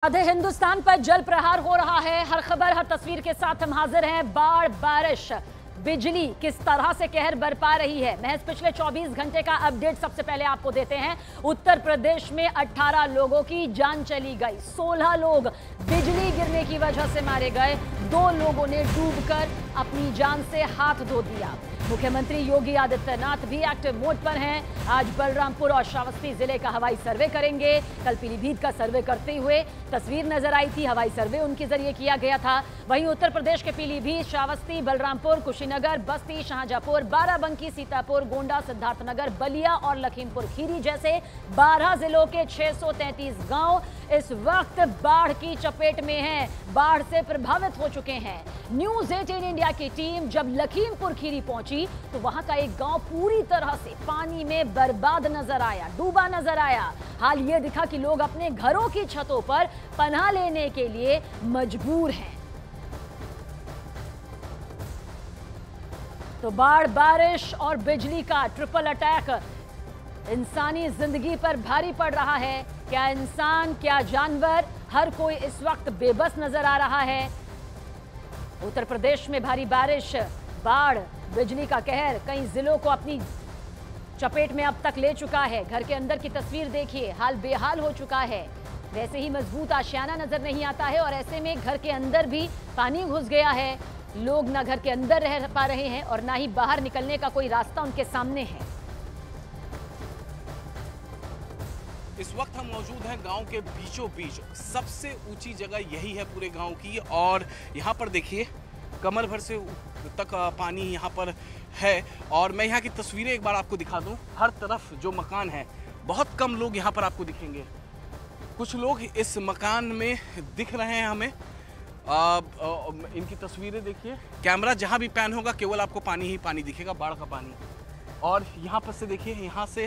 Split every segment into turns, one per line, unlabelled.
आधे हिंदुस्तान पर जल प्रहार हो रहा है। हर खबर हर तस्वीर के साथ हम हाजिर हैं। बाढ़, बारिश, बिजली किस तरह से कहर बरपा रही है, महज पिछले 24 घंटे का अपडेट सबसे पहले आपको देते हैं। उत्तर प्रदेश में 18 लोगों की जान चली गई, 16 लोग बिजली गिरने की वजह से मारे गए, 2 लोगों ने डूबकर अपनी जान से हाथ धो दिया। मुख्यमंत्री योगी आदित्यनाथ भी एक्टिव मोड पर हैं। आज बलरामपुर और श्रावस्ती जिले का हवाई सर्वे करेंगे। कल पीलीभीत का सर्वे करते हुए तस्वीर नजर आई थी, हवाई सर्वे उनके जरिए किया गया था। वहीं उत्तर प्रदेश के पीलीभीत, श्रावस्ती, बलरामपुर, कुशीनगर, बस्ती, शाहजहांपुर, बाराबंकी, सीतापुर, गोंडा, सिद्धार्थनगर, बलिया और लखीमपुर खीरी जैसे 12 जिलों के 633 गांव इस वक्त बाढ़ की चपेट में हैं, बाढ़ से प्रभावित हो चुके हैं। न्यूज 18 इंडिया की टीम जब लखीमपुर खीरी पहुंची तो वहां का एक गांव पूरी तरह से पानी में बर्बाद नजर आया, डूबा नजर आया। हाल ये दिखा कि लोग अपने घरों की छतों पर पनाह लेने के लिए मजबूर हैं। तो बाढ़, बारिश और बिजली का ट्रिपल अटैक इंसानी जिंदगी पर भारी पड़ रहा है। क्या इंसान, क्या जानवर, हर कोई इस वक्त बेबस नजर आ रहा है। उत्तर प्रदेश में भारी बारिश, बाढ़, बिजली का कहर कई जिलों को अपनी चपेट में अब तक ले चुका है। घर के अंदर की तस्वीर देखिए, हाल बेहाल हो चुका है। वैसे ही मजबूत आशियाना नजर नहीं आता है और ऐसे में घर के अंदर भी पानी घुस गया है। लोग ना घर के अंदर रह पा रहे हैं और ना ही बाहर निकलने का कोई रास्ता उनके सामने है।
इस वक्त हम मौजूद हैं गांव के बीचों बीच, सबसे ऊंची जगह यही है पूरे गांव की। और यहाँ पर देखिए कमर भर से तक पानी यहाँ पर है। और मैं यहाँ की तस्वीरें एक बार आपको दिखा दूँ। हर तरफ जो मकान है, बहुत कम लोग यहाँ पर आपको दिखेंगे। कुछ लोग इस मकान में दिख रहे हैं हमें। इनकी तस्वीरें देखिए, कैमरा जहाँ भी पैन होगा केवल आपको पानी ही पानी दिखेगा, बाढ़ का पानी। और यहाँ पर से देखिए, यहाँ से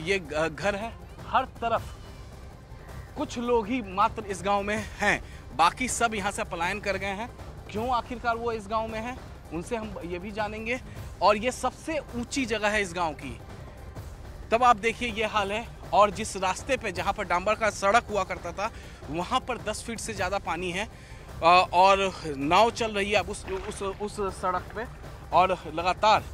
ये घर है, हर तरफ कुछ लोग ही मात्र इस गांव में हैं, बाकी सब यहाँ से पलायन कर गए हैं। क्यों आखिरकार वो इस गांव में हैं, उनसे हम ये भी जानेंगे। और ये सबसे ऊंची जगह है इस गांव की। तब आप देखिए ये हाल है। और जिस रास्ते पे जहाँ पर डांबर का सड़क हुआ करता था, वहाँ पर 10 फीट से ज़्यादा पानी है। और नाव चल रही है अब उस सड़क पे। और लगातार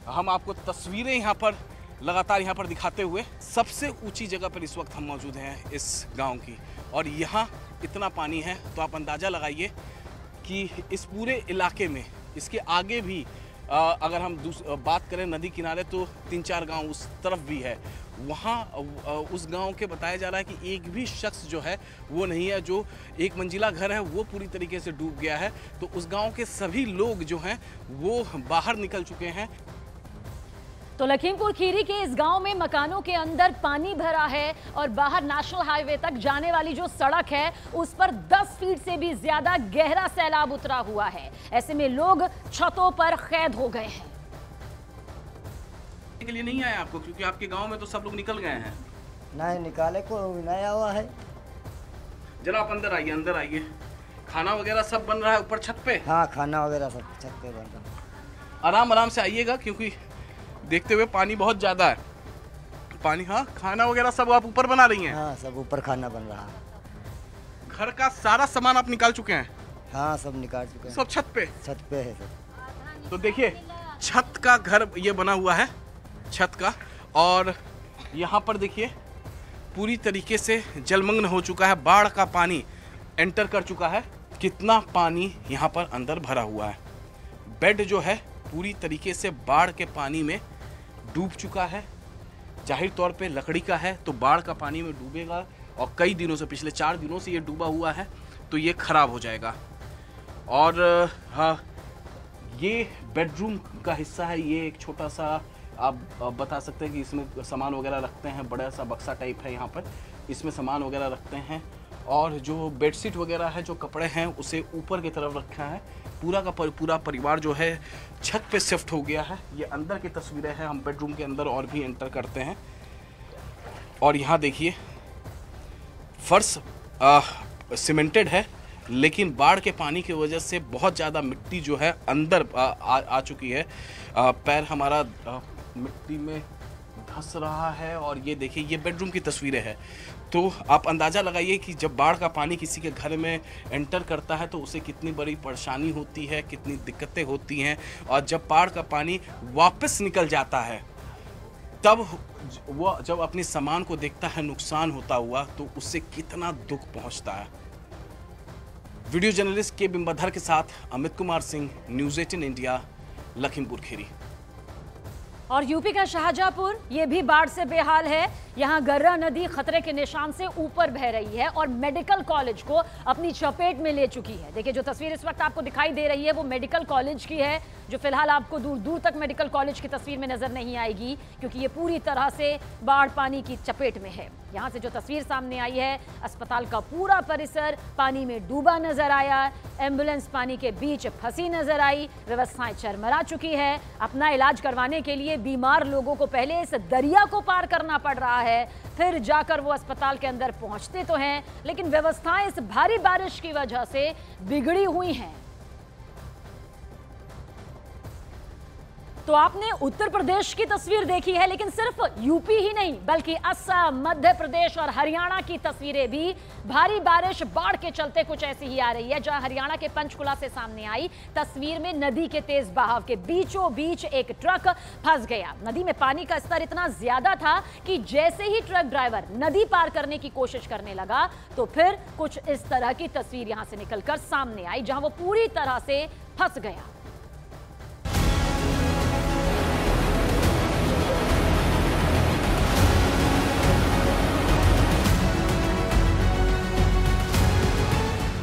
हम आपको तस्वीरें यहाँ पर लगातार यहाँ पर दिखाते हुए, सबसे ऊंची जगह पर इस वक्त हम मौजूद हैं इस गांव की। और यहाँ इतना पानी है तो आप अंदाज़ा लगाइए कि इस पूरे इलाके में, इसके आगे भी अगर हम बात करें नदी किनारे, तो 3-4 गांव उस तरफ भी है। वहाँ उस गांव के बताया जा रहा है कि एक भी शख्स जो है वो नहीं है। जो एक मंजिला घर है वो पूरी तरीके से डूब गया है। तो उस गांव के सभी लोग जो हैं वो बाहर निकल चुके हैं।
तो लखीमपुर खीरी के इस गांव में मकानों के अंदर पानी भरा है और बाहर नेशनल हाईवे तक जाने वाली जो सड़क है उस पर 10 फीट से भी ज्यादा गहरा सैलाब उतरा हुआ है। ऐसे में लोग छतों पर कैद हो गए हैं।
के लिए नहीं आया आपको, क्योंकि आपके गांव में तो सब लोग निकल गए हैं।
नहीं निकाले को नया हुआ है।
जरा आप अंदर आइए, अंदर आइए। खाना वगैरह सब बन रहा है ऊपर छत पे?
हाँ, खाना वगैरह सब छत पे बन रहा है।
आराम आराम से आइएगा, क्योंकि देखते हुए पानी बहुत ज्यादा है। पानी, हाँ, खाना वगैरह सब आप ऊपर बना रही हैं?
हाँ, सब ऊपर खाना बन रहा है।
घर का सारा सामान आप निकाल चुके हैं?
हाँ, सब निकाल चुके हैं।
सब छत पे?
छत पे है सब।
तो देखिए छत का घर ये बना हुआ है, छत का। और यहाँ पर देखिए पूरी तरीके से जलमग्न हो चुका है, बाढ़ का पानी एंटर कर चुका है। कितना पानी यहाँ पर अंदर भरा हुआ है। बेड जो है पूरी तरीके से बाढ़ के पानी में डूब चुका है। जाहिर तौर पे लकड़ी का है तो बाढ़ का पानी में डूबेगा, और कई दिनों से, पिछले 4 दिनों से ये डूबा हुआ है, तो ये खराब हो जाएगा। और हाँ, ये बेडरूम का हिस्सा है। ये एक छोटा सा आप बता सकते हैं कि इसमें सामान वगैरह रखते हैं, बड़ा सा बक्सा टाइप है यहाँ पर, इसमें सामान वगैरह रखते हैं। और जो बेडशीट वगैरह है, जो कपड़े हैं, उसे ऊपर की तरफ रखा है। पूरा का पूरा परिवार जो है छत पे शिफ्ट हो गया है। ये अंदर की तस्वीरें हैं, हम बेडरूम के अंदर और भी एंटर करते हैं। और यहाँ देखिए फर्श सीमेंटेड है, लेकिन बाढ़ के पानी की वजह से बहुत ज़्यादा मिट्टी जो है अंदर आ चुकी है। पैर हमारा मिट्टी में धंस रहा है। और ये देखिए, ये बेडरूम की तस्वीरें हैं। तो आप अंदाज़ा लगाइए कि जब बाढ़ का पानी किसी के घर में एंटर करता है तो उसे कितनी बड़ी परेशानी होती है, कितनी दिक्कतें होती हैं। और जब बाढ़ का पानी वापस निकल जाता है तब वो जब अपने सामान को देखता है नुकसान होता हुआ तो उससे कितना दुख पहुंचता है। वीडियो जर्नलिस्ट के बिंबाधर के साथ अमित कुमार सिंह, न्यूज़ 18 इंडिया, लखीमपुर खीरी।
और यूपी का शाहजहांपुर ये भी बाढ़ से बेहाल है। यहाँ गर्रा नदी खतरे के निशान से ऊपर बह रही है और मेडिकल कॉलेज को अपनी चपेट में ले चुकी है। देखिए, जो तस्वीर इस वक्त आपको दिखाई दे रही है वो मेडिकल कॉलेज की है, जो फिलहाल आपको दूर दूर तक मेडिकल कॉलेज की तस्वीर में नजर नहीं आएगी क्योंकि ये पूरी तरह से बाढ़ पानी की चपेट में है। यहाँ से जो तस्वीर सामने आई है, अस्पताल का पूरा परिसर पानी में डूबा नजर आया, एम्बुलेंस पानी के बीच फंसी नजर आई, व्यवस्थाएं चरमरा चुकी है। अपना इलाज करवाने के लिए बीमार लोगों को पहले इस दरिया को पार करना पड़ रहा है, फिर जाकर वो अस्पताल के अंदर पहुंचते तो हैं, लेकिन व्यवस्थाएं इस भारी बारिश की वजह से बिगड़ी हुई हैं। तो आपने उत्तर प्रदेश की तस्वीर देखी है, लेकिन सिर्फ यूपी ही नहीं बल्कि असम, मध्य प्रदेश और हरियाणा की तस्वीरें भी भारी बारिश बाढ़ के चलते कुछ ऐसी ही आ रही है। जहां हरियाणा के पंचकुला से सामने आई तस्वीर में नदी के तेज बहाव के बीचों बीच एक ट्रक फंस गया। नदी में पानी का स्तर इतना ज्यादा था कि जैसे ही ट्रक ड्राइवर नदी पार करने की कोशिश करने लगा तो फिर कुछ इस तरह की तस्वीर यहां से निकलकर सामने आई, जहां वो पूरी तरह से फंस गया।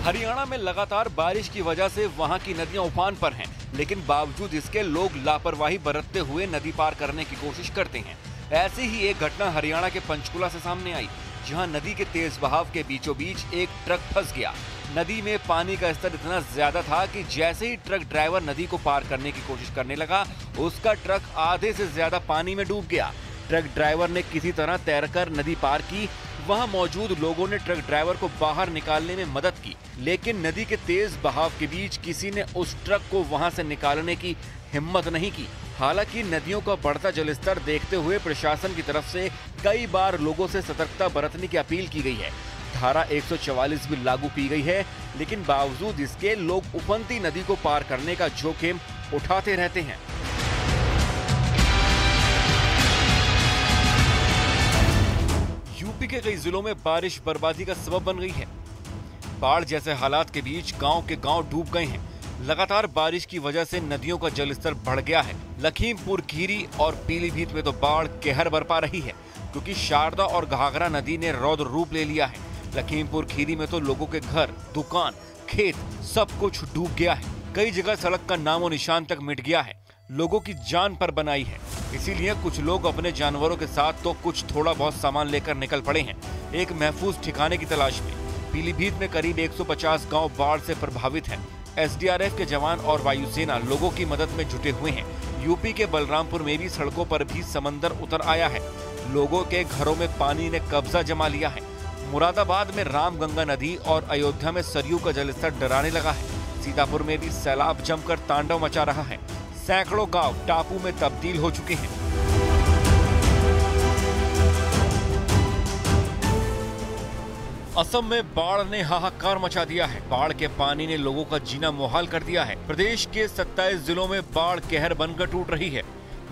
हरियाणा में लगातार बारिश की वजह से वहां की नदियां उफान पर हैं, लेकिन बावजूद इसके लोग लापरवाही बरतते हुए नदी पार करने की कोशिश करते हैं। ऐसी ही एक घटना हरियाणा के पंचकुला से सामने आई, जहां नदी के तेज बहाव के बीचों बीच एक ट्रक फंस गया। नदी में पानी का स्तर इतना ज्यादा था कि जैसे ही ट्रक ड्राइवर नदी को पार करने की कोशिश करने लगा, उसका ट्रक आधे से ज्यादा पानी में डूब गया। ट्रक ड्राइवर ने किसी तरह तैरकर नदी पार की। वहां मौजूद लोगों ने ट्रक ड्राइवर को बाहर निकालने में मदद की, लेकिन नदी के तेज बहाव के बीच किसी ने उस ट्रक को वहां से निकालने की हिम्मत नहीं की। हालांकि नदियों का बढ़ता जलस्तर देखते हुए प्रशासन की तरफ से कई बार लोगों से सतर्कता बरतने की अपील की गई है। धारा 144 भी लागू की गई है, लेकिन बावजूद इसके लोग उफनती नदी को पार करने का जोखिम उठाते रहते हैं। यूपी के कई जिलों में बारिश बर्बादी का सबब बन गई है। बाढ़ जैसे हालात के बीच गांव के गांव डूब गए हैं। लगातार बारिश की वजह से नदियों का जलस्तर बढ़ गया है। लखीमपुर खीरी और पीलीभीत में तो बाढ़ कहर बरपा रही है, क्योंकि शारदा और घाघरा नदी ने रौद्र रूप ले लिया है। लखीमपुर खीरी में तो लोगों के घर, दुकान, खेत सब कुछ डूब गया है। कई जगह सड़क का नामो निशान तक मिट गया है। लोगों की जान पर बनाई है, इसीलिए कुछ लोग अपने जानवरों के साथ तो कुछ थोड़ा बहुत सामान लेकर निकल पड़े हैं, एक महफूज ठिकाने की तलाश में। पीलीभीत में करीब 150 गांव बाढ़ से प्रभावित हैं। एसडीआरएफ के जवान और वायुसेना लोगों की मदद में जुटे हुए हैं। यूपी के बलरामपुर में भी सड़कों पर भी समंदर उतर आया है। लोगों के घरों में पानी ने कब्जा जमा लिया है। मुरादाबाद में रामगंगा नदी और अयोध्या में सरयू का जलस्तर डराने लगा है। सीतापुर में भी सैलाब जमकर तांडव मचा रहा है। सैकड़ों गांव टापू में तब्दील हो चुके हैं। असम में बाढ़ ने हाहाकार मचा दिया है। बाढ़ के पानी ने लोगों का जीना मुहाल कर दिया है। प्रदेश के 27 जिलों में बाढ़ कहर बनकर टूट रही है।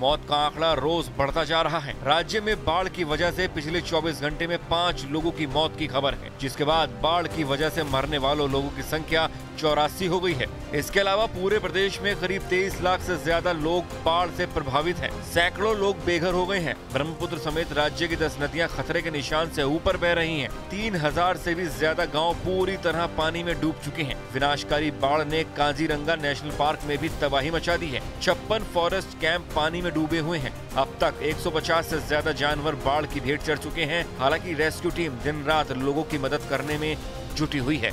मौत का आंकड़ा रोज बढ़ता जा रहा है। राज्य में बाढ़ की वजह से पिछले 24 घंटे में 5 लोगों की मौत की खबर है, जिसके बाद बाढ़ की वजह से मरने वालों लोगों की संख्या 84 हो गई है। इसके अलावा पूरे प्रदेश में करीब 23 लाख से ज्यादा लोग बाढ़ से प्रभावित हैं। सैकड़ों लोग बेघर हो गए हैं। ब्रह्मपुत्र समेत राज्य की 10 नदियां खतरे के निशान से ऊपर बह रही हैं। 3000 से भी ज्यादा गाँव पूरी तरह पानी में डूब चुके हैं। विनाशकारी बाढ़ ने काजीरंगा नेशनल पार्क में भी तबाही मचा दी है। 56 फॉरेस्ट कैंप पानी में डूबे हुए हैं। अब तक 150 से ज्यादा जानवर बाढ़ की भेंट चढ़ चुके हैं। हालांकि रेस्क्यू टीम दिन रात लोगों की मदद करने में जुटी हुई है।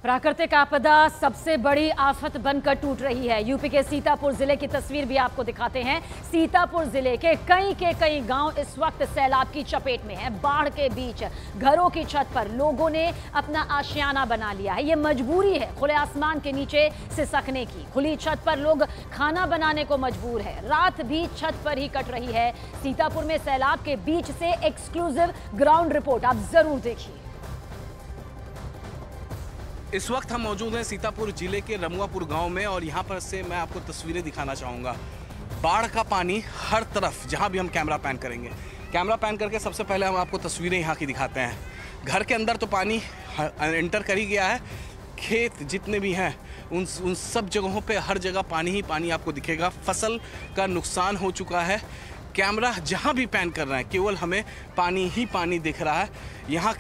प्राकृतिक आपदा सबसे बड़ी आफत बनकर टूट रही है। यूपी के सीतापुर जिले की तस्वीर भी आपको दिखाते हैं। सीतापुर जिले के कई गांव इस वक्त सैलाब की चपेट में हैं। बाढ़ के बीच घरों की छत पर लोगों ने अपना आशियाना बना लिया है। ये मजबूरी है खुले आसमान के नीचे सिसकने की। खुली छत पर लोग खाना बनाने को मजबूर है। रात भी छत पर ही कट रही है। सीतापुर में सैलाब के बीच से एक्सक्लूसिव ग्राउंड रिपोर्ट आप जरूर देखिए।
इस वक्त हम मौजूद हैं सीतापुर जिले के रमुआपुर गांव में और यहां पर से मैं आपको तस्वीरें दिखाना चाहूँगा। बाढ़ का पानी हर तरफ, जहां भी हम कैमरा पैन करेंगे, कैमरा पैन करके सबसे पहले हम आपको तस्वीरें यहां की दिखाते हैं। घर के अंदर तो पानी एंटर कर ही गया है। खेत जितने भी हैं उन सब जगहों पे हर जगह पानी ही पानी आपको दिखेगा। फसल का नुकसान हो चुका है। कैमरा जहां भी पैन कर रहे हैं केवल हमें पानी ही पानी दिख रहा है। यहाँ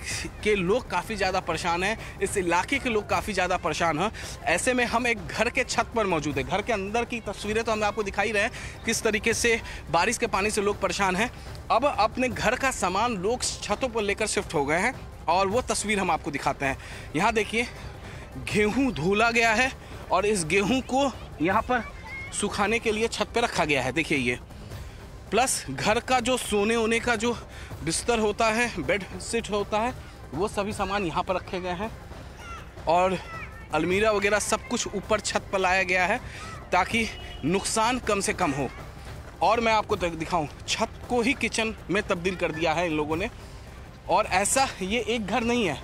के लोग काफ़ी ज़्यादा परेशान हैं। इस इलाके के लोग काफ़ी ज़्यादा परेशान हैं। ऐसे में हम एक घर के छत पर मौजूद है। घर के अंदर की तस्वीरें तो हम आपको दिखाई रहे हैं किस तरीके से बारिश के पानी से लोग परेशान हैं। अब अपने घर का सामान लोग छतों पर लेकर शिफ्ट हो गए हैं और वो तस्वीर हम आपको दिखाते हैं। यहाँ देखिए, गेहूँ धुला गया है और इस गेहूँ को यहाँ पर सुखाने के लिए छत पर रखा गया है। देखिए ये, प्लस घर का जो सोने होने का जो बिस्तर होता है, बेड सीट होता है, वो सभी सामान यहाँ पर रखे गए हैं और अलमीरा वगैरह सब कुछ ऊपर छत पर लाया गया है ताकि नुकसान कम से कम हो। और मैं आपको दिखाऊं, छत को ही किचन में तब्दील कर दिया है इन लोगों ने। और ऐसा ये एक घर नहीं है,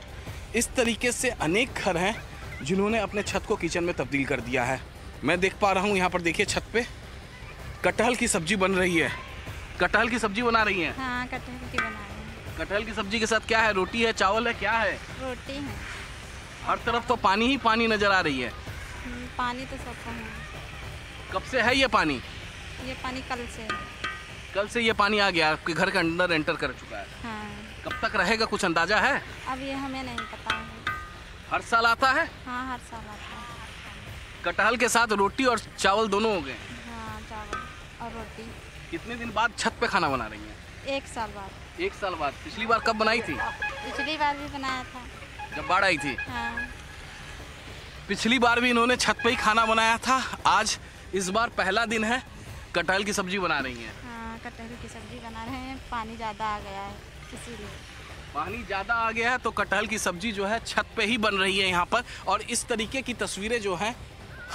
इस तरीके से अनेक घर हैं जिन्होंने अपने छत को किचन में तब्दील कर दिया है। मैं देख पा रहा हूँ यहाँ पर, देखिए छत पे कटहल की सब्जी बन रही है। कटहल की सब्जी बना रही हैं?
हाँ, कटहल की बना रही हैं।
कटहल की सब्जी के साथ क्या है? रोटी है, चावल है, क्या है?
रोटी है।
हर तरफ तो पानी ही पानी नजर आ रही है।
पानी तो सबका है।
कब से है ये पानी?
ये पानी कल से है।
कल से ये पानी आ गया, आपके घर के अंदर एंटर कर चुका है।
हाँ।
कब तक रहेगा, कुछ अंदाजा है?
अब ये हमें नहीं पता है।
हर साल आता है?
हाँ, हर साल आता है।
कटहल के साथ रोटी और चावल दोनों हो गए?
हाँ, चावल और रोटी।
कितने दिन बाद छत पे खाना बना रही हैं?
1 साल बाद।
1 साल बाद। पिछली बार कब बनाई थी?
पिछली बार भी बनाया था,
जब बाढ़ आई थी।
हाँ।
पिछली बार भी इन्होंने छत पे ही खाना बनाया था। आज इस बार पहला दिन है, कटहल की सब्जी बना रही हैं।
हाँ, कटहल की सब्जी बना रहे हैं। पानी ज़्यादा आ गया है इसीलिए।
पानी ज़्यादा आ गया है तो कटहल की सब्जी जो है छत पे ही बन रही है यहाँ पर। और इस तरीके की तस्वीरें जो हैं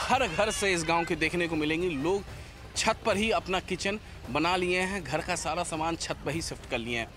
हर घर से इस गांव के देखने को मिलेंगी। लोग छत पर ही अपना किचन बना लिए हैं, घर का सारा सामान छत पर ही शिफ्ट कर लिए हैं।